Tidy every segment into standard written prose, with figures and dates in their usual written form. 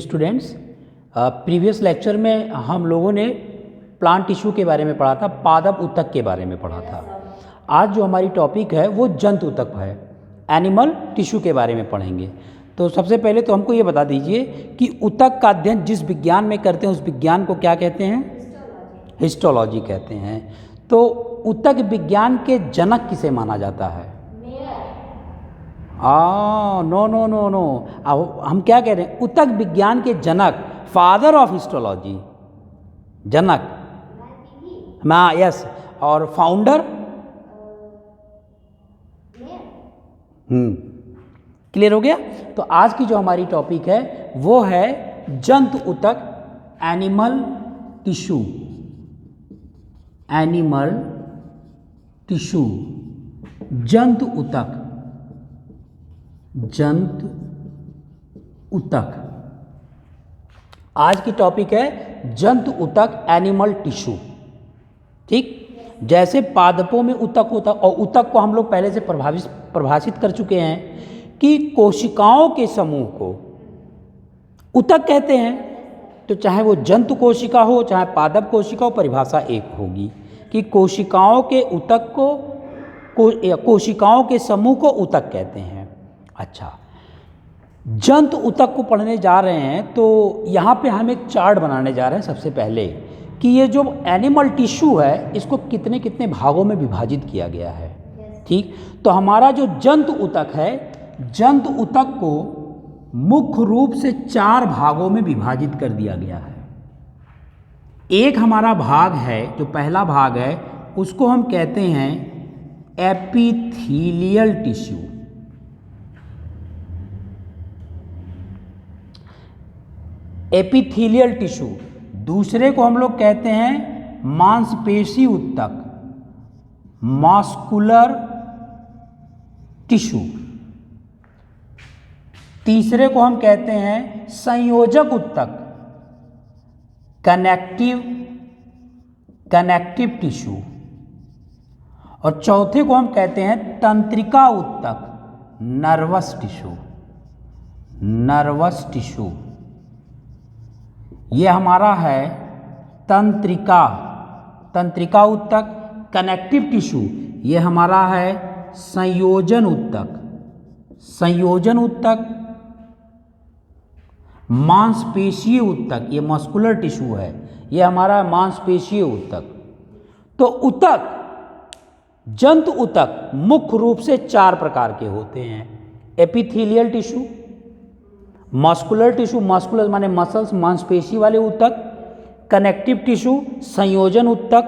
Students, previous lecture में हम लोगों ने प्लांट टिश्यू के बारे में पढ़ा था, पादप ऊतक के बारे में पढ़ा था। आज जो हमारी टॉपिक है वो जंतु ऊतक है, एनिमल टिश्यू के बारे में पढ़ेंगे। तो सबसे पहले तो हमको ये बता दीजिए कि ऊतक का अध्ययन जिस विज्ञान में करते हैं उस विज्ञान को क्या कहते हैं? हिस्टोलॉजी कहते हैं। तो ऊतक विज्ञान के जनक किसे माना जाता है? नो नो नो नो, हम क्या कह रहे हैं? ऊतक विज्ञान के जनक, फादर ऑफ हिस्टोलॉजी, जनक, यस, और फाउंडर क्लियर हो गया। तो आज की जो हमारी टॉपिक है वो है जंतु ऊतक, एनिमल टिश्यू, एनिमल टिश्यू, जंतु ऊतक, जंतु ऊतक। आज की टॉपिक है जंतु ऊतक, एनिमल टिश्यू। ठीक, जैसे पादपों में ऊतक होता, और ऊतक को हम लोग पहले से परिभाषित कर चुके हैं कि कोशिकाओं के समूह को ऊतक कहते हैं। तो चाहे वो जंतु कोशिका हो चाहे पादप कोशिका हो, परिभाषा एक होगी कि कोशिकाओं के ऊतक को, कोशिकाओं के समूह को ऊतक कहते हैं। अच्छा, जंतु ऊतक को पढ़ने जा रहे हैं तो यहाँ पे हम एक चार्ट बनाने जा रहे हैं सबसे पहले कि ये जो एनिमल टिश्यू है इसको कितने कितने भागों में विभाजित किया गया है। ठीक, तो हमारा जो जंतु ऊतक है, जंतु ऊतक को मुख्य रूप से 4 भागों में विभाजित कर दिया गया है। एक हमारा भाग है, जो पहला भाग है उसको हम कहते हैं एपिथेलियल टिश्यू। Epithelial tissue. दूसरे को हम लोग कहते हैं मांसपेशी ऊतक, मस्कुलर टिश्यू। तीसरे को हम कहते हैं संयोजक ऊतक, कनेक्टिव टिश्यू। और चौथे को हम कहते हैं तंत्रिका ऊतक, नर्वस टिश्यू, नर्वस टिश्यू। ये हमारा है तंत्रिका ऊतक। कनेक्टिव टिश्यू ये हमारा है संयोजन ऊतक, संयोजन ऊतक। मांसपेशीय ऊतक ये मस्कुलर टिश्यू है, ये हमारा मांसपेशीय ऊतक। तो ऊतक, जंतु ऊतक मुख्य रूप से 4 प्रकार के होते हैं। Epithelial tissue, muscular tissue, muscular माने मसल्स, मांसपेशी वाले ऊतक। कनेक्टिव टिश्यू संयोजन ऊतक।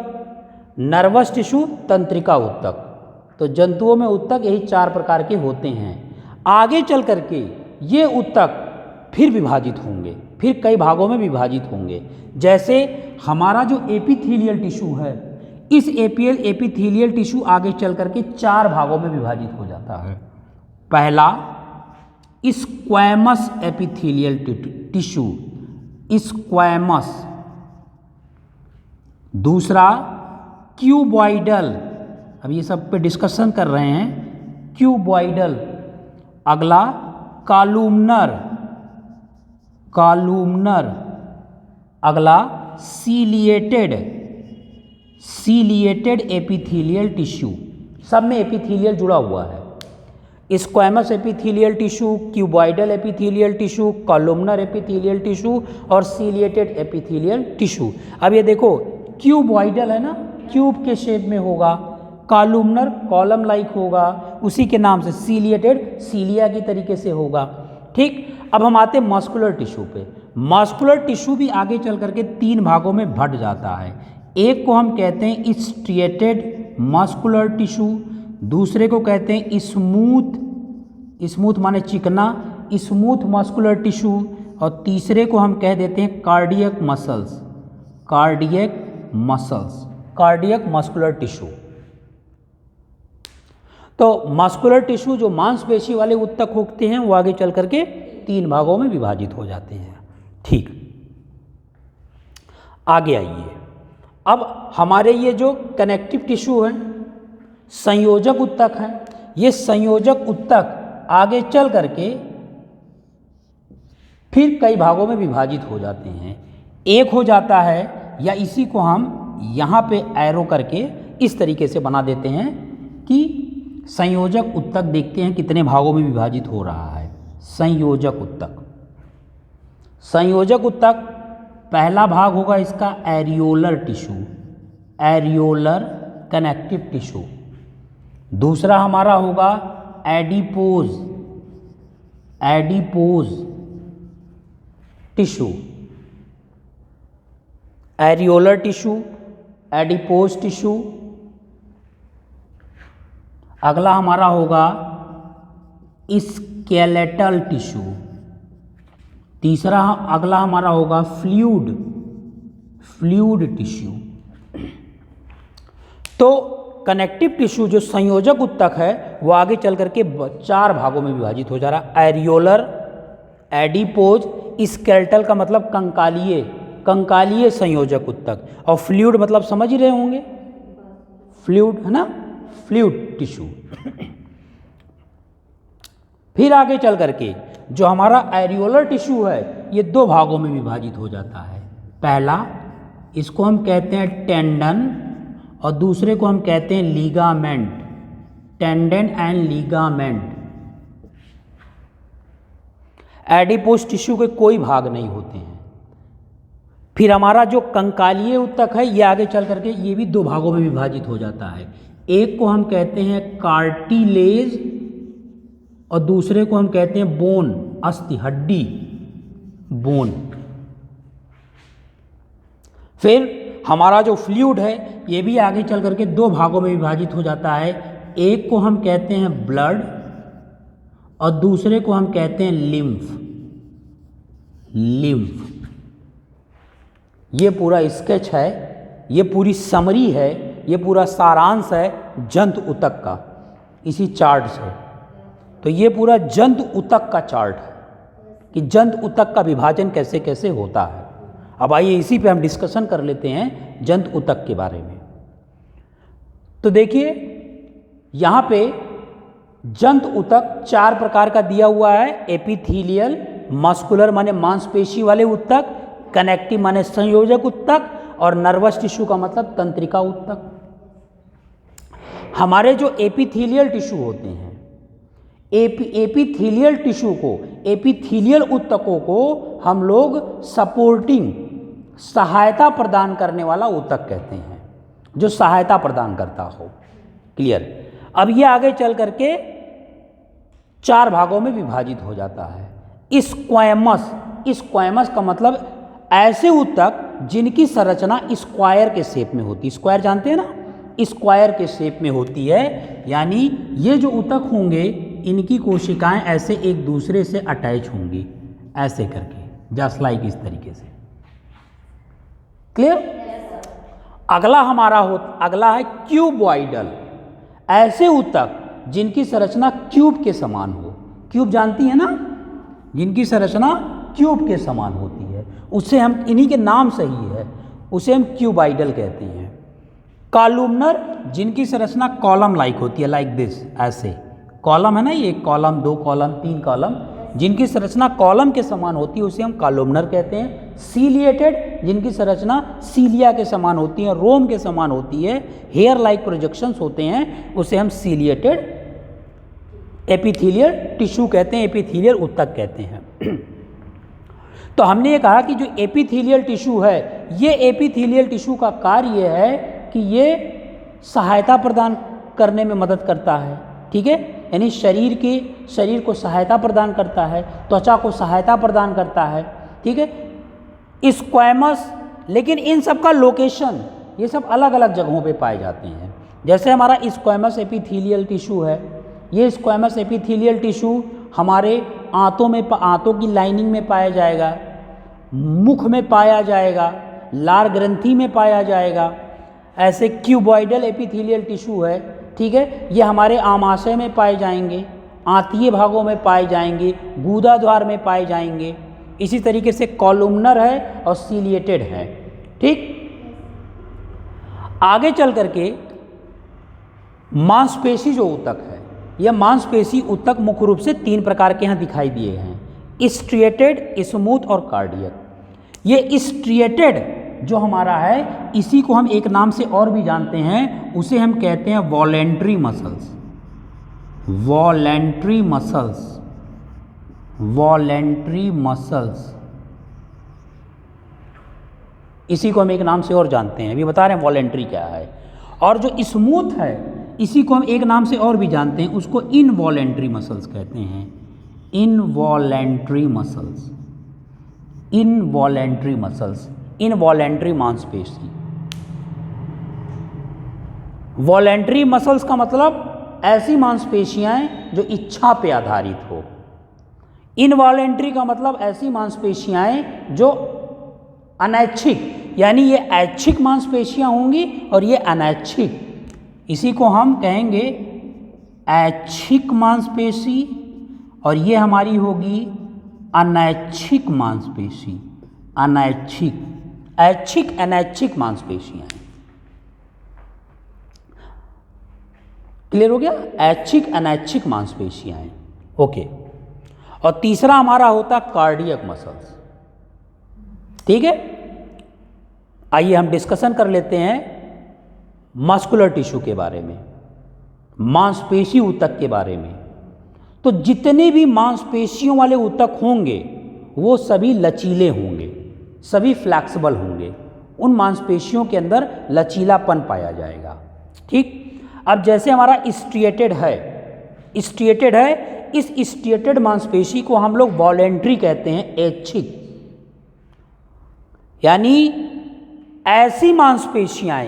नर्वस टिश्यू तंत्रिका ऊतक। तो जंतुओं में ऊतक यही 4 प्रकार के होते हैं। आगे चल करके ये ऊतक फिर विभाजित होंगे, फिर कई भागों में विभाजित होंगे। जैसे हमारा जो एपिथेलियल टिश्यू है, इस एपिथेलियल टिश्यू आगे चल करके 4 भागों में विभाजित हो जाता है। पहला स्क्वैमस एपिथेलियल टिश्यू, स्क्वैमस। दूसरा क्यूबॉइडल, अब ये सब पे डिस्कशन कर रहे हैं, क्यूबॉइडल। अगला कॉलुमनर, कॉलुमनर। अगला सीलिएटेड एपिथेलियल टिश्यू। सब में एपिथेलियल जुड़ा हुआ है। Squamous epithelial tissue, cuboidal epithelial tissue, columnar epithelial tissue और सीलिएटेड एपिथेलियल टिश्यू। अब ये देखो, क्यूबॉइडल है ना, क्यूब के शेप में होगा। कॉलुमनर कॉलम लाइक होगा, उसी के नाम से। सीलिएटेड सीलिया की तरीके से होगा। ठीक, अब हम आते हैं मस्कुलर टिश्यू पे। मस्कुलर टिश्यू भी आगे चल करके 3 भागों में बंट जाता है। एक को हम कहते हैं स्ट्रिएटेड मस्कुलर टिश्यू, दूसरे को कहते हैं स्मूथ माने चिकना, स्मूथ मस्कुलर टिश्यू, और तीसरे को हम कह देते हैं कार्डियक मस्कुलर टिश्यू। तो मस्कुलर टिश्यू जो मांसपेशी वाले ऊतक होते हैं वो आगे चल करके 3 भागों में विभाजित हो जाते हैं। ठीक, आगे आइए। अब हमारे ये जो कनेक्टिव टिश्यू है, संयोजक ऊतक है, ये संयोजक ऊतक आगे चल करके फिर कई भागों में विभाजित हो जाते हैं। एक हो जाता है, या इसी को हम यहाँ पे एरो करके इस तरीके से बना देते हैं कि संयोजक उत्तक देखते हैं कितने भागों में विभाजित हो रहा है। संयोजक उत्तक, संयोजक उत्तक पहला भाग होगा इसका areolar tissue, areolar connective tissue. दूसरा हमारा होगा adipose, adipose tissue, areolar tissue, adipose tissue. अगला हमारा होगा स्केलेटल टिश्यू। तीसरा अगला हमारा होगा फ्लूइड, फ्लूइड टिश्यू। तो कनेक्टिव टिश्यू जो संयोजक उत्तक है वो आगे चल करके 4 भागों में विभाजित हो जा रहा है। एरियोलर, एडिपोज, स्केलेटल का मतलब कंकालीय, कंकालीय संयोजक उत्तक, और फ्लूइड मतलब समझ ही रहे होंगे, फ्लूइड है ना, फ्लूइड टिश्यू। फिर आगे चल करके जो हमारा एरियोलर टिश्यू है ये 2 भागों में विभाजित हो जाता है। पहला, इसको हम कहते हैं टेंडन, और दूसरे को हम कहते हैं ligament, tendon and ligament. Adipose tissue के कोई भाग नहीं होते हैं। फिर हमारा जो कंकालीय उत्तक है ये आगे चल करके ये भी 2 भागों में विभाजित हो जाता है। एक को हम कहते हैं कार्टिलेज और दूसरे को हम कहते हैं बोन, अस्थि, हड्डी, बोन। फिर हमारा जो फ्लूइड है ये भी आगे चल करके 2 भागों में विभाजित हो जाता है। एक को हम कहते हैं ब्लड और दूसरे को हम कहते हैं लिम्फ, लिम्फ। ये पूरा स्केच है, ये पूरी समरी है, ये पूरा सारांश है जंतु ऊतक का इसी चार्ट से। तो ये पूरा जंतु ऊतक का चार्ट है कि जंतु ऊतक का विभाजन कैसे कैसे होता है। अब आइए इसी पे हम डिस्कशन कर लेते हैं जंतु ऊतक के बारे में। तो देखिए यहाँ पे जंतु ऊतक 4 प्रकार का दिया हुआ है। एपिथेलियल, मस्कुलर माने मांसपेशी वाले ऊतक, कनेक्टिव माने संयोजक ऊतक, और नर्वस टिश्यू का मतलब तंत्रिका ऊतक। हमारे जो एपिथेलियल टिश्यू होते हैं, एपिथेलियल टिश्यू को, एपिथेलियल ऊतकों को हम लोग सपोर्टिंग, सहायता प्रदान करने वाला ऊतक कहते हैं, जो सहायता प्रदान करता हो। क्लियर। अब ये आगे चल करके 4 भागों में विभाजित हो जाता है। स्क्वैमस, स्क्वैमस का मतलब ऐसे ऊतक जिनकी संरचना स्क्वायर के शेप में होती है। स्क्वायर जानते हैं ना, स्क्वायर के शेप में होती है, यानी ये जो ऊतक होंगे इनकी कोशिकाएं ऐसे एक दूसरे से अटैच होंगी, ऐसे करके, जस्ट लाइक इस तरीके से। क्लियर। अगला हमारा अगला है क्यूबॉइडल, ऐसे ऊतक जिनकी संरचना क्यूब के समान हो। क्यूब जानती है ना, जिनकी संरचना क्यूब के समान होती है, उससे हम, इन्हीं के नाम से ही है, उसे हम क्यूबॉइडल कहते हैं। कॉलमनर, जिनकी संरचना कॉलम लाइक होती है, लाइक दिस, ऐसे कॉलम है ना, ये 1 कॉलम 2 कॉलम 3 कॉलम, जिनकी संरचना कॉलम के समान होती है उसे हम कॉलमनर कहते हैं। सीलिएटेड, जिनकी संरचना सीलिया के समान होती है, रोम के समान होती है, हेयर लाइक प्रोजेक्शंस होते हैं, उसे हम सीलिएटेड एपिथेलियल टिश्यू कहते हैं, एपिथेलियल ऊतक कहते हैं। तो हमने ये कहा कि जो एपिथेलियल टिश्यू है, ये एपिथेलियल टिश्यू का कार्य ये है कि ये सहायता प्रदान करने में मदद करता है। ठीक है, यानी शरीर को सहायता प्रदान करता है, त्वचा को सहायता प्रदान करता है। ठीक है। स्क्वैमस, लेकिन इन सब का लोकेशन, ये सब अलग अलग जगहों पे पाए जाते हैं। जैसे हमारा स्क्वैमस एपिथेलियल टिश्यू है, ये स्क्वैमस एपिथेलियल टिश्यू हमारे आंतों की लाइनिंग में पाया जाएगा, मुख में पाया जाएगा, लार ग्रंथि में पाया जाएगा। ऐसे क्यूबॉइडल एपिथेलियल टिश्यू है, ठीक है, ये हमारे आमाशय में पाए जाएंगे, आंतीय भागों में पाए जाएंगे, गूदा द्वार में पाए जाएंगे। इसी तरीके से कॉलमनर है और सीलिएटेड है। ठीक। आगे चल करके मांसपेशी जो ऊतक है, यह मांसपेशी ऊतक मुख्य रूप से 3 प्रकार के यहाँ दिखाई दिए हैं। स्ट्रिएटेड, स्मूथ और कार्डियक। ये स्ट्रिएटेड जो हमारा है, इसी को हम एक नाम से और भी जानते हैं, उसे हम कहते हैं voluntary muscles. Voluntary muscles, voluntary muscles, इसी को हम एक नाम से और जानते हैं, अभी बता रहे हैं वॉलेंट्री क्या है। और जो स्मूथ है, इसी को हम एक नाम से और भी जानते हैं, उसको इनवॉलेंट्री मसल्स कहते हैं। Involuntary muscles, involuntary muscles, involuntary मांसपेशी। वॉलेंट्री मसल्स का मतलब ऐसी मांसपेशियां जो इच्छा पे आधारित हो। इनवॉलेंट्री का मतलब ऐसी मांसपेशियां जो अनैच्छिक, यानी ये ऐच्छिक मांसपेशियां होंगी और ये अनैच्छिक, इसी को हम कहेंगे ऐच्छिक मांसपेशी, और ये हमारी होगी अनैच्छिक मांसपेशी। अनैच्छिक, ऐच्छिक अनैच्छिक मांसपेशियां। क्लियर हो गया? ऐच्छिक अनैच्छिक मांसपेशियां हैं। ओके। और तीसरा हमारा होता कार्डियक मसल्स। ठीक है, आइए हम डिस्कशन कर लेते हैं मस्कुलर टिश्यू के बारे में, मांसपेशी ऊतक के बारे में। तो जितने भी मांसपेशियों वाले ऊतक होंगे वो सभी लचीले होंगे, सभी फ्लैक्सिबल होंगे, उन मांसपेशियों के अंदर लचीलापन पाया जाएगा। ठीक, अब जैसे हमारा स्ट्रिएटेड है, स्ट्रिएटेड है, इस स्ट्रिएटेड मांसपेशी को हम लोग वॉलेंट्री कहते हैं, ऐच्छिक। यानी ऐसी मांसपेशियां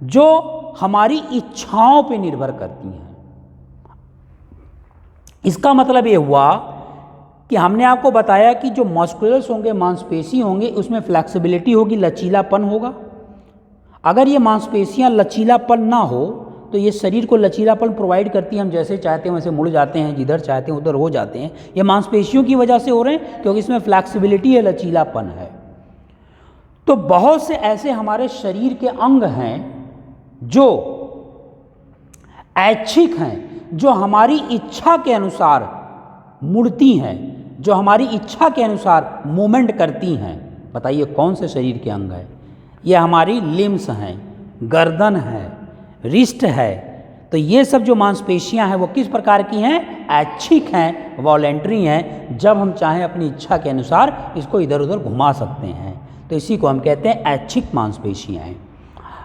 जो हमारी इच्छाओं पे निर्भर करती हैं। इसका मतलब ये हुआ कि हमने आपको बताया कि जो मस्कुलर्स होंगे, मांसपेशी होंगे, उसमें फ्लेक्सिबिलिटी होगी, लचीलापन होगा। अगर ये मांसपेशियां लचीलापन ना हो तो ये शरीर को लचीलापन प्रोवाइड करती हैं, हम जैसे चाहते हैं वैसे मुड़ जाते हैं, जिधर चाहते हैं उधर हो जाते हैं। ये मांसपेशियों की वजह से हो रहे हैं, क्योंकि इसमें फ्लेक्सिबिलिटी है, लचीलापन है। तो बहुत से ऐसे हमारे शरीर के अंग हैं जो ऐच्छिक हैं, जो हमारी इच्छा के अनुसार मुड़ती हैं, जो हमारी इच्छा के अनुसार मूवमेंट करती हैं। बताइए कौन से शरीर के अंग है? ये हमारी लिम्स हैं, गर्दन है, रिस्ट है। तो ये सब जो मांसपेशियां हैं वो किस प्रकार की हैं? ऐच्छिक हैं, वॉलेंट्री हैं। जब हम चाहें अपनी इच्छा के अनुसार इसको इधर उधर घुमा सकते हैं, तो इसी को हम कहते हैं ऐच्छिक मांसपेशियां हैं।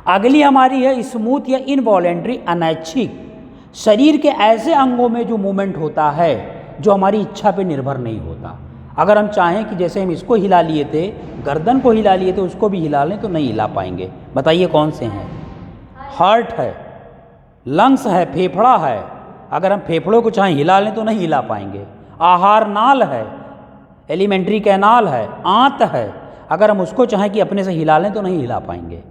अगली हमारी है स्मूथ या इनवॉलेंट्री, अनैच्छिक। शरीर के ऐसे अंगों में जो मूवमेंट होता है जो हमारी इच्छा पे निर्भर नहीं होता। अगर हम चाहें कि जैसे हम इसको हिला लिए थे, गर्दन को हिला लिए थे, उसको भी हिला लें तो नहीं हिला पाएंगे। बताइए कौन से हैं? हार्ट है, लंग्स है, फेफड़ा है। अगर हम फेफड़ों को चाहें हिला लें तो नहीं हिला पाएंगे। आहार नाल है, एलिमेंट्री कैनाल है, आंत है। अगर हम उसको चाहें कि अपने से हिला लें तो नहीं हिला पाएंगे।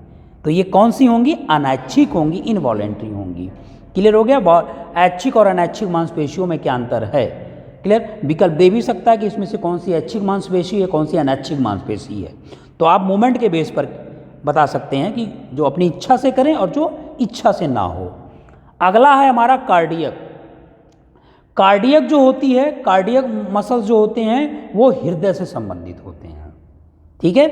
तो ये कौन सी होंगी? अनैच्छिक होंगी, इनवॉलेंट्री होंगी। क्लियर हो गया? ऐच्छिक और अनैच्छिक मांसपेशियों में क्या अंतर है? क्लियर? विकल्प दे भी सकता है कि इसमें से कौन सी ऐच्छिक मांसपेशी है, कौन सी अनैच्छिक मांसपेशी है। तो आप मूवमेंट के बेस पर बता सकते हैं कि जो अपनी इच्छा से करें और जो इच्छा से ना हो। अगला है हमारा कार्डियक। कार्डियक जो होती है, कार्डियक मसल्स जो होते हैं वो हृदय से संबंधित होते हैं। ठीक है,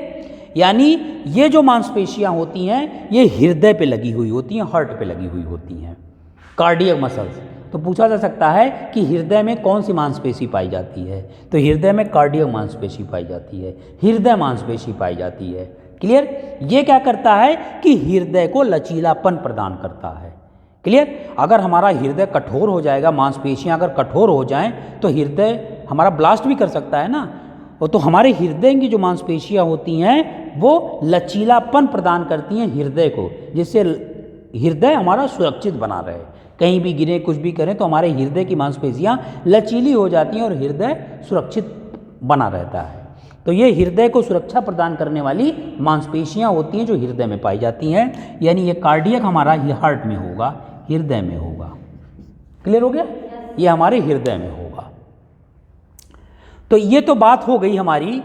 यानी ये जो मांसपेशियां होती हैं ये हृदय पे लगी हुई होती हैं, हार्ट पे लगी हुई होती हैं, कार्डियक मसल्स। तो पूछा जा सकता है कि हृदय में कौन सी मांसपेशी पाई जाती है? तो हृदय में कार्डियक मांसपेशी पाई जाती है, हृदय मांसपेशी पाई जाती है। क्लियर? ये क्या करता है कि हृदय को लचीलापन प्रदान करता है। क्लियर? अगर हमारा हृदय कठोर हो जाएगा, मांसपेशियां अगर कठोर हो जाएं तो हृदय हमारा ब्लास्ट भी कर सकता है ना। वो तो हमारे हृदय की जो मांसपेशियां होती हैं वो लचीलापन प्रदान करती हैं हृदय को, जिससे हृदय हमारा सुरक्षित बना रहे। कहीं भी गिरे, कुछ भी करें तो हमारे हृदय की मांसपेशियां लचीली हो जाती हैं और हृदय सुरक्षित बना रहता है। तो ये हृदय को सुरक्षा प्रदान करने वाली मांसपेशियां होती हैं जो हृदय में पाई जाती हैं। यानी ये कार्डियक हमारा हार्ट में होगा, हृदय में होगा। क्लियर हो गया? ये हमारे हृदय में होगा। तो ये तो बात हो गई हमारी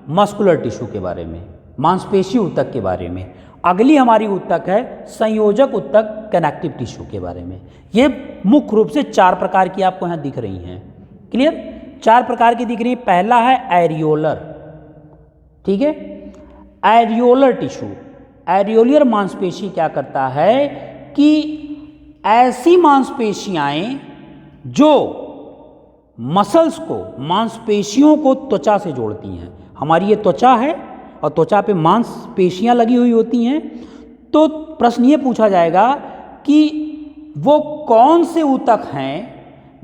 मस्कुलर टिश्यू के बारे में, मांसपेशी ऊतक के बारे में। अगली हमारी ऊतक है संयोजक ऊतक, कनेक्टिव टिश्यू के बारे में। ये मुख्य रूप से 4 प्रकार की आपको यहाँ दिख रही हैं। क्लियर? 4 प्रकार की दिख रही है। पहला है एरियोलर, ठीक है, एरियोलर टिश्यू। एरियोलर मांसपेशी क्या करता है कि ऐसी मांसपेशियां जो मसल्स को, मांसपेशियों को त्वचा से जोड़ती हैं। हमारी ये त्वचा है और त्वचा पे मांसपेशियां लगी हुई होती हैं। तो प्रश्न ये पूछा जाएगा कि वो कौन से ऊतक हैं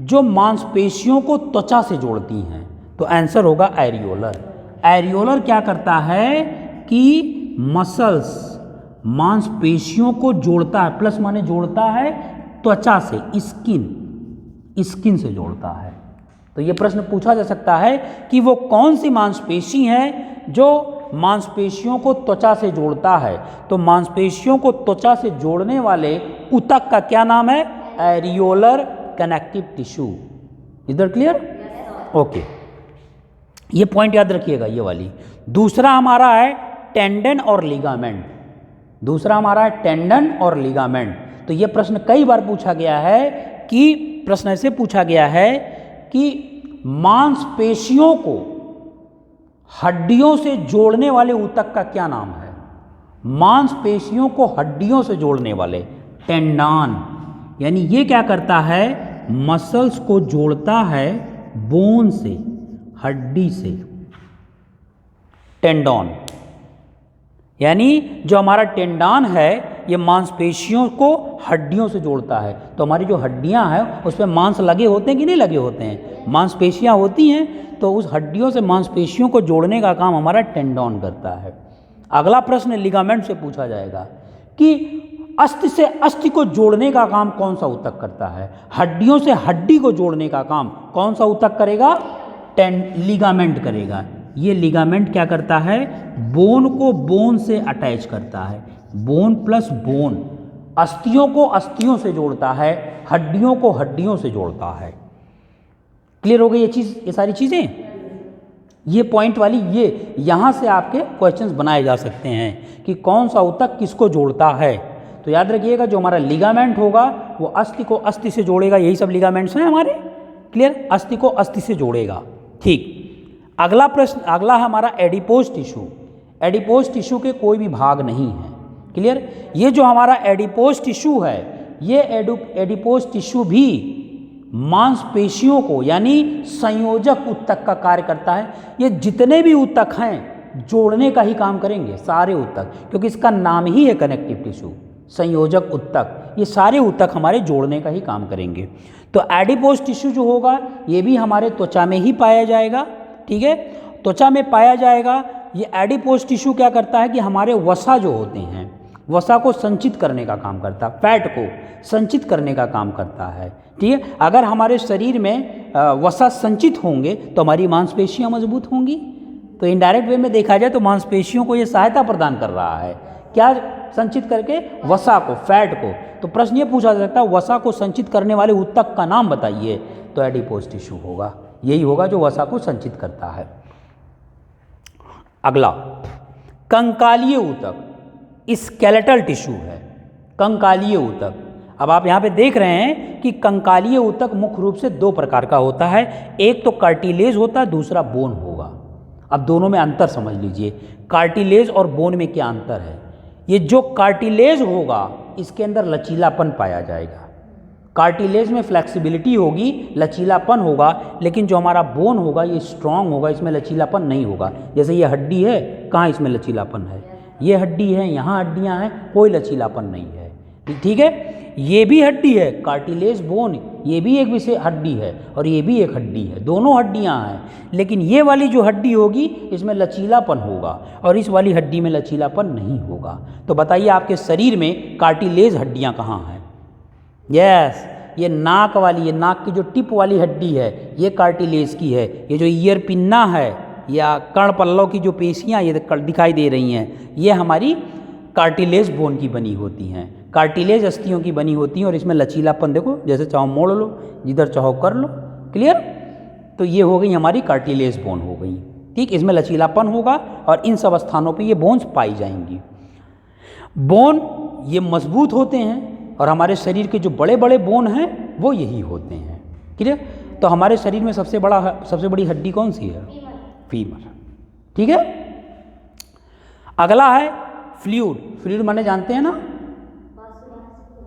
जो मांसपेशियों को त्वचा से जोड़ती हैं। तो आंसर होगा एरियोलर। एरियोलर क्या करता है कि मसल्स, मांसपेशियों को जोड़ता है, प्लस माने जोड़ता है त्वचा से, स्किन से जोड़ता है। तो ये प्रश्न पूछा जा सकता है कि वो कौन सी मांसपेशी है जो मांसपेशियों को त्वचा से जोड़ता है। तो मांसपेशियों को त्वचा से जोड़ने वाले ऊतक का क्या नाम है? Areolar connective tissue. इधर क्लियर? ओके, ये पॉइंट याद रखिएगा, ये वाली। दूसरा हमारा है टेंडन और लिगामेंट। दूसरा हमारा है टेंडन और लिगामेंट। तो ये प्रश्न कई बार पूछा गया है कि प्रश्न ऐसे पूछा गया है कि मांसपेशियों को हड्डियों से जोड़ने वाले ऊतक का क्या नाम है? मांसपेशियों को हड्डियों से जोड़ने वाले, टेंडन। यानी ये क्या करता है? मसल्स को जोड़ता है बोन से, हड्डी से, टेंडन। यानी जो हमारा टेंडन है ये मांसपेशियों को हड्डियों से जोड़ता है। तो हमारी जो हड्डियां हैं उस पर मांस लगे होते हैं कि नहीं लगे होते हैं? मांसपेशियां होती हैं, तो उस हड्डियों से मांसपेशियों को जोड़ने का काम हमारा टेंडन करता है। अगला प्रश्न लिगामेंट से पूछा जाएगा कि अस्थि से अस्थि को जोड़ने का काम कौन सा ऊतक करता है? हड्डियों से हड्डी को जोड़ने का काम कौन सा ऊतक करेगा? लिगामेंट करेगा। ये लिगामेंट क्या करता है? बोन को बोन से अटैच करता है, बोन प्लस बोन। अस्थियों को अस्थियों से जोड़ता है, हड्डियों को हड्डियों से जोड़ता है। क्लियर हो गई ये चीज़, ये सारी चीज़ें? ये पॉइंट वाली, ये यहाँ से आपके क्वेश्चंस बनाए जा सकते हैं कि कौन सा ऊतक किसको जोड़ता है। तो याद रखिएगा जो हमारा लिगामेंट होगा वो अस्थि को अस्थि से जोड़ेगा। यही सब लिगामेंट्स हैं हमारे। क्लियर? अस्थि को अस्थि से जोड़ेगा। ठीक, अगला प्रश्न, अगला हमारा एडिपोज टिश्यू। एडिपोज टिश्यू के कोई भी भाग नहीं है। क्लियर? ये जो हमारा एडिपोज टिश्यू है, ये एडिपोज टिश्यू भी मांसपेशियों को, यानी संयोजक ऊतक का कार्य करता है। ये जितने भी ऊतक हैं जोड़ने का ही काम करेंगे, सारे ऊतक, क्योंकि इसका नाम ही है कनेक्टिव टिश्यू, संयोजक ऊतक। ये सारे ऊतक हमारे जोड़ने का ही काम करेंगे। तो एडिपोज टिश्यू जो होगा ये भी हमारे त्वचा में ही पाया जाएगा। ठीक है, त्वचा में पाया जाएगा। ये एडिपोज टिश्यू क्या करता है कि हमारे वसा जो होते हैं, वसा को संचित करने का काम करता है, फैट को संचित करने का काम करता है। ठीक है, अगर हमारे शरीर में वसा संचित होंगे तो हमारी मांसपेशियां मजबूत होंगी। तो इनडायरेक्ट वे में देखा जाए तो मांसपेशियों को ये सहायता प्रदान कर रहा है, क्या संचित करके? वसा को, फैट को। तो प्रश्न ये पूछा जा सकता है वसा को संचित करने वाले ऊतक का नाम बताइए, तो एडिपोज टिश्यू होगा। यही होगा जो वसा को संचित करता है। अगला कंकालीय ऊतक, स्केलेटल टिश्यू है, कंकालीय ऊतक। अब आप यहाँ पे देख रहे हैं कि कंकालीय ऊतक मुख्य रूप से 2 प्रकार का होता है। एक तो कार्टिलेज होता है, दूसरा बोन होगा। अब दोनों में अंतर समझ लीजिए, कार्टिलेज और बोन में क्या अंतर है। ये जो कार्टिलेज होगा इसके अंदर लचीलापन पाया जाएगा, कार्टिलेज में फ्लेक्सिबिलिटी होगी, लचीलापन होगा। लेकिन जो हमारा बोन होगा ये स्ट्रांग होगा, इसमें लचीलापन नहीं होगा। जैसे ये हड्डी है, कहाँ इसमें लचीलापन है? ये हड्डी है, यहाँ हड्डियाँ हैं, कोई लचीलापन नहीं है। ठीक है, ये भी हड्डी है, कार्टिलेज बोन, ये भी एक विशेष हड्डी है और ये भी एक हड्डी है, दोनों हड्डियाँ हैं। लेकिन ये वाली जो हड्डी होगी इसमें लचीलापन होगा और इस वाली हड्डी में लचीलापन नहीं होगा। तो बताइए आपके शरीर में कार्टिलेज हड्डियाँ कहाँ हैं? यस, ये नाक वाली, ये नाक की जो टिप वाली हड्डी है ये कार्टिलेज की है। ये जो ईयर पिन्ना है या कर्ण पल्लव की जो पेशियाँ ये दिखाई दे रही हैं, ये हमारी कार्टिलेज बोन की बनी होती हैं, कार्टिलेज अस्थियों की बनी होती हैं। और इसमें लचीलापन देखो, जैसे चाहो मोड़ लो, जिधर चाहो कर लो। क्लियर? तो ये हो गई हमारी कार्टिलेज बोन हो गई। ठीक, इसमें लचीलापन होगा और इन सब स्थानों पे ये बोन्स पाई जाएंगी। बोन ये मजबूत होते हैं और हमारे शरीर के जो बड़े बड़े बोन हैं वो यही होते हैं। क्लियर? तो हमारे शरीर में सबसे बड़ी हड्डी कौन सी है? फीमर। ठीक है। अगला है फ्लूइड। फ्लूइड माने जानते हैं ना?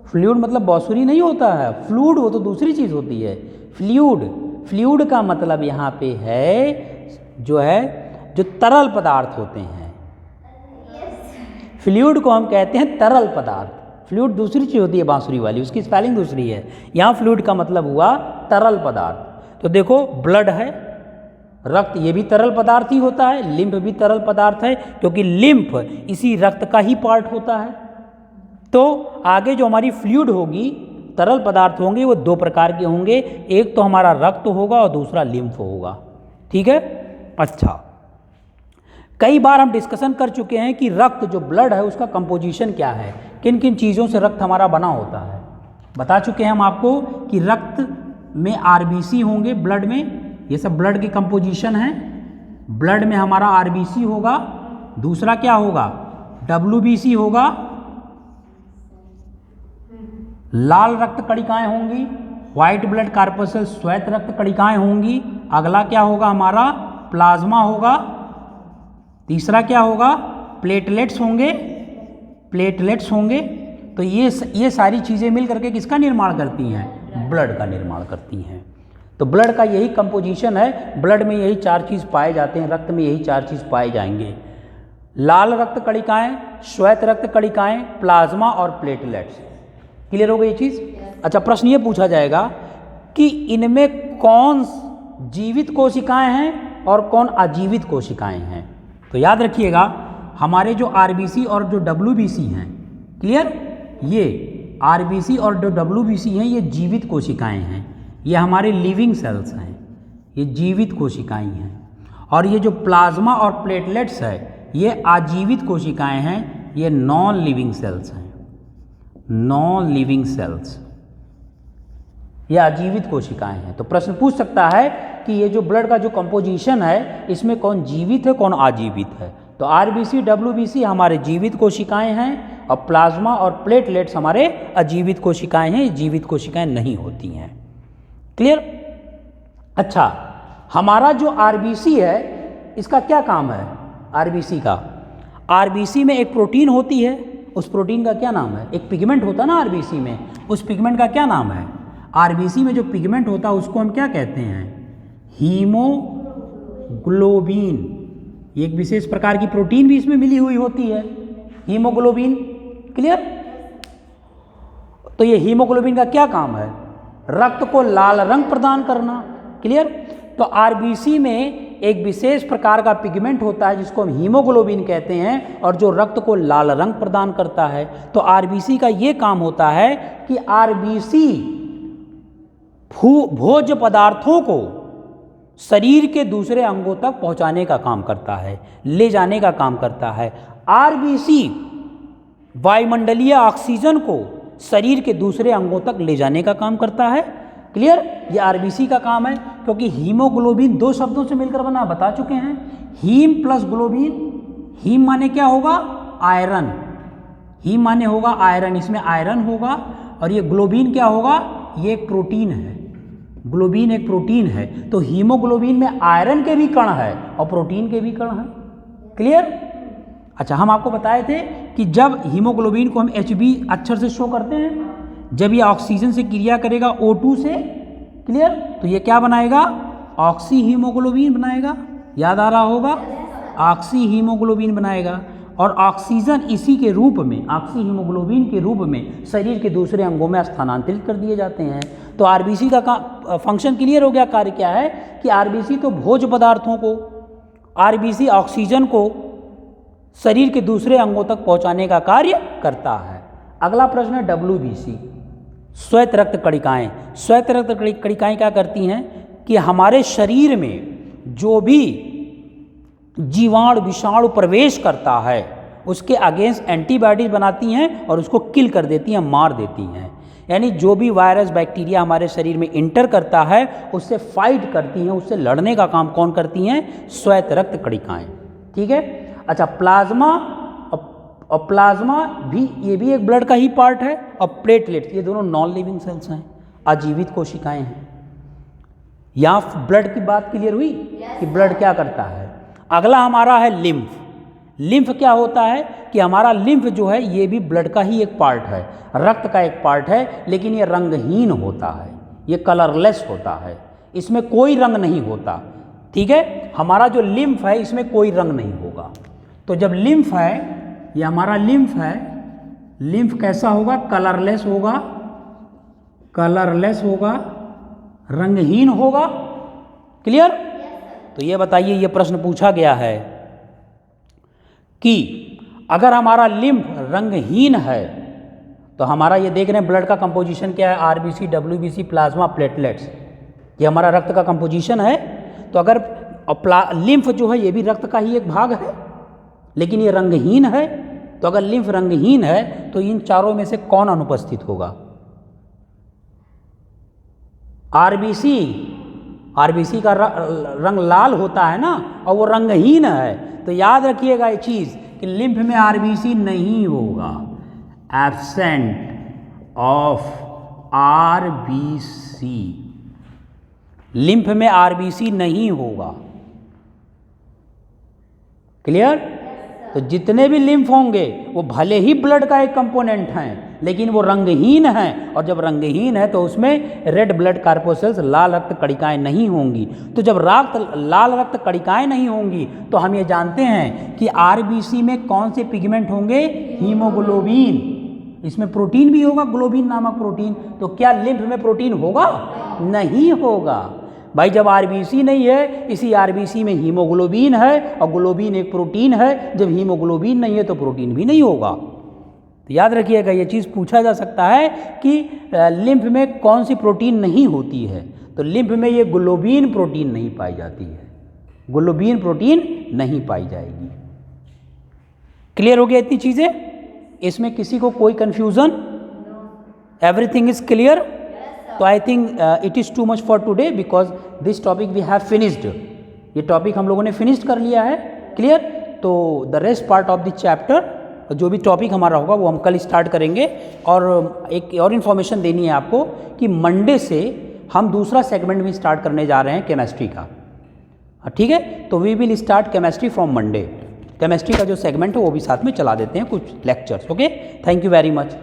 फ्लूइड मतलब बांसुरी नहीं होता है, फ्लूइड वो तो दूसरी चीज़ होती है। फ्लूइड, फ्लूइड का मतलब यहाँ पे है जो तरल पदार्थ होते हैं। फ्लूइड को हम कहते हैं तरल पदार्थ। फ्लूइड दूसरी चीज़ होती है बांसुरी वाली, उसकी स्पेलिंग दूसरी है। यहाँ फ्लूइड का मतलब हुआ तरल पदार्थ। तो देखो ब्लड है, रक्त, ये भी तरल पदार्थ ही होता है। लिम्फ भी तरल पदार्थ है, क्योंकि लिम्फ इसी रक्त का ही पार्ट होता है। तो आगे जो हमारी फ्लूइड होगी, तरल पदार्थ होंगे, वो दो प्रकार के होंगे। एक तो हमारा रक्त होगा और दूसरा लिम्फ होगा। ठीक है। अच्छा, कई बार हम डिस्कशन कर चुके हैं कि रक्त जो ब्लड है उसका कंपोजिशन क्या है, किन किन चीज़ों से रक्त हमारा बना होता है। बता चुके हैं हम आपको कि रक्त में आरबीसी होंगे, ब्लड में, ये सब ब्लड की कंपोजिशन है। ब्लड में हमारा आरबीसी होगा, दूसरा क्या होगा? डब्ल्यूबीसी होगा, लाल रक्त कणिकाएं होंगी, व्हाइट ब्लड कॉर्पस्कल श्वेत रक्त कणिकाएं होंगी। अगला क्या होगा हमारा? प्लाज्मा होगा। तीसरा क्या होगा? प्लेटलेट्स होंगे, प्लेटलेट्स होंगे। तो ये सारी चीज़ें मिल करके किसका निर्माण करती हैं? ब्लड का निर्माण करती हैं। तो ब्लड का यही कंपोजिशन है। ब्लड में यही चार चीज़ पाए जाते हैं, रक्त में यही चार चीज़ पाए जाएंगे: लाल रक्त कणिकाएं, श्वेत रक्त कणिकाएं, प्लाज्मा और प्लेटलेट्स। क्लियर हो गई ये चीज़? अच्छा, प्रश्न ये पूछा जाएगा कि इनमें कौन जीवित कोशिकाएं हैं और कौन अजीवित कोशिकाएं हैं। तो याद रखिएगा, हमारे जो आरबीसी और जो डब्ल्यूबीसी हैं, क्लियर, ये आरबीसी और जो डब्ल्यूबीसी हैं ये जीवित कोशिकाएं हैं, ये हमारे लिविंग सेल्स हैं, ये जीवित कोशिकाएं हैं। और ये जो प्लाज्मा और प्लेटलेट्स है ये आजीवित कोशिकाएं हैं, ये नॉन लिविंग सेल्स हैं। नॉन लिविंग सेल्स, ये अजीवित कोशिकाएं हैं। तो प्रश्न पूछ सकता है कि ये जो ब्लड का जो कंपोजिशन है इसमें कौन जीवित है, कौन आजीवित है। तो आरबीसी, डब्ल्यूबीसी हमारे जीवित कोशिकाएं हैं और प्लाज्मा और प्लेटलेट्स हमारे अजीवित कोशिकाएं हैं, जीवित कोशिकाएं नहीं होती हैं। क्लियर? अच्छा, हमारा जो आरबीसी है इसका क्या काम है? आरबीसी का, आरबीसी में एक प्रोटीन होती है, उस प्रोटीन का क्या नाम है? एक पिगमेंट होता है ना आरबीसी में, उस पिगमेंट का क्या नाम है? आरबीसी में जो पिगमेंट होता है उसको हम क्या कहते हैं? हीमोग्लोबिन। ये एक विशेष प्रकार की प्रोटीन भी इसमें मिली हुई होती है, हीमोग्लोबिन। क्लियर? तो ये हीमोग्लोबिन का क्या काम है? रक्त को लाल रंग प्रदान करना। क्लियर? तो आरबीसी में एक विशेष प्रकार का पिगमेंट होता है जिसको हम हीमोग्लोबिन कहते हैं और जो रक्त को लाल रंग प्रदान करता है। तो आरबीसी का ये काम होता है कि आरबीसी भोज्य पदार्थों को शरीर के दूसरे अंगों तक पहुंचाने का काम करता है, ले जाने का काम करता है। आरबीसी वायुमंडलीय ऑक्सीजन को शरीर के दूसरे अंगों तक ले जाने का काम करता है। क्लियर? ये आरबीसी का काम है, क्योंकि हीमोग्लोबिन दो शब्दों से मिलकर बना, बता चुके हैं, हीम प्लस ग्लोबिन। हीम माने क्या होगा? आयरन। हीम माने होगा आयरन, इसमें आयरन होगा। और ये ग्लोबिन क्या होगा? ये एक प्रोटीन है, ग्लोबिन एक प्रोटीन है। तो हीमोग्लोबिन में आयरन के भी कण है और प्रोटीन के भी कण है। क्लियर? अच्छा, हम आपको बताए थे कि जब हीमोग्लोबिन को हम Hb अक्षर से शो करते हैं, जब ये ऑक्सीजन से क्रिया करेगा O2 से, क्लियर, तो ये क्या बनाएगा? ऑक्सी हीमोग्लोबिन बनाएगा। याद आ रहा होगा? ऑक्सी हीमोग्लोबिन बनाएगा। और ऑक्सीजन इसी के रूप में, ऑक्सी हीमोग्लोबिन के रूप में शरीर के दूसरे अंगों में स्थानांतरित कर दिए जाते हैं। तो आरबीसी का फंक्शन क्लियर हो गया। कार्य क्या है कि आरबीसी तो भोज्य पदार्थों को, आरबीसी ऑक्सीजन को शरीर के दूसरे अंगों तक पहुंचाने का कार्य करता है। अगला प्रश्न है डब्ल्यूबीसी, श्वेत रक्त कणिकाएं। श्वेत रक्त कणिकाएं क्या करती हैं कि हमारे शरीर में जो भी जीवाणु विषाणु प्रवेश करता है उसके अगेंस्ट एंटीबॉडीज बनाती हैं और उसको किल कर देती हैं, मार देती हैं। यानी जो भी वायरस बैक्टीरिया हमारे शरीर में इंटर करता है उससे फाइट करती हैं, उससे लड़ने का काम कौन करती हैं? श्वेत रक्त कणिकाएं। ठीक है? अच्छा, प्लाज्मा और प्लाज्मा भी, ये भी एक ब्लड का ही पार्ट है। और प्लेटलेट्स, ये दोनों नॉन लिविंग सेल्स हैं, अजीवित कोशिकाएं हैं। यहाँ ब्लड की बात क्लियर हुई कि ब्लड क्या करता है। अगला हमारा है लिम्फ। लिम्फ क्या होता है कि हमारा लिम्फ जो है ये भी ब्लड का ही एक पार्ट है, रक्त का एक पार्ट है, लेकिन ये रंगहीन होता है, ये कलरलेस होता है, इसमें कोई रंग नहीं होता। ठीक है, हमारा जो लिम्फ है इसमें कोई रंग नहीं होगा। तो जब लिम्फ है, ये हमारा लिम्फ है, लिम्फ कैसा होगा? कलरलेस होगा, कलरलेस होगा, रंगहीन होगा। क्लियर? तो ये बताइए, ये प्रश्न पूछा गया है कि अगर हमारा लिम्फ रंगहीन है तो हमारा ये देख रहे हैं ब्लड का कंपोजिशन क्या है, आरबीसी, डब्ल्यूबीसी, प्लाज्मा, प्लेटलेट्स, ये हमारा रक्त का कंपोजिशन है। तो अगर लिम्फ जो है ये भी रक्त का ही एक भाग है, लेकिन ये रंगहीन है, तो अगर लिम्फ रंगहीन है तो इन चारों में से कौन अनुपस्थित होगा? आरबीसी, आरबीसी का रंग लाल होता है ना, और वो रंगहीन है। तो याद रखिएगा ये चीज़ कि लिम्फ में आरबीसी नहीं होगा, एब्सेंट ऑफ आरबीसी, लिम्फ में आरबीसी नहीं होगा। क्लियर? तो जितने भी लिम्फ होंगे वो भले ही ब्लड का एक कंपोनेंट हैं, लेकिन वो रंगहीन हैं, और जब रंगहीन है तो उसमें रेड ब्लड कार्पोसेल्स, लाल रक्त कणिकाएं नहीं होंगी। तो जब लाल रक्त कणिकाएं नहीं होंगी तो हम ये जानते हैं कि आरबीसी में कौन से पिगमेंट होंगे? हीमोग्लोबिन, इसमें प्रोटीन भी होगा, ग्लोबिन नामक प्रोटीन। तो क्या लिम्फ में प्रोटीन होगा? नहीं होगा भाई। जब आरबीसी नहीं है, इसी आरबीसी में हीमोग्लोबिन है, और ग्लोबिन एक प्रोटीन है। जब हीमोग्लोबिन नहीं है तो प्रोटीन भी नहीं होगा। तो याद रखिएगा, ये चीज़ पूछा जा सकता है कि लिम्फ में कौन सी प्रोटीन नहीं होती है। तो लिम्फ में ये ग्लोबिन प्रोटीन नहीं पाई जाती है, ग्लोबिन प्रोटीन नहीं पाई जाएगी। क्लियर हो गया इतनी चीज़ें? इसमें किसी को कोई कन्फ्यूज़न? Everything is clear? तो I think it is too much for today, because this topic we have finished. ये टॉपिक हम लोगों ने फिनिश्ड कर लिया है। क्लियर? तो the rest part of the chapter, जो भी टॉपिक हमारा होगा वो हम कल स्टार्ट करेंगे। और एक और इन्फॉर्मेशन देनी है आपको कि मंडे से हम दूसरा सेगमेंट भी स्टार्ट करने जा रहे हैं केमिस्ट्री का। ठीक है? तो we will start chemistry from Monday. Chemistry का जो सेगमेंट है वो भी साथ में चला देते हैं, कुछ lectures. Okay, thank you very much.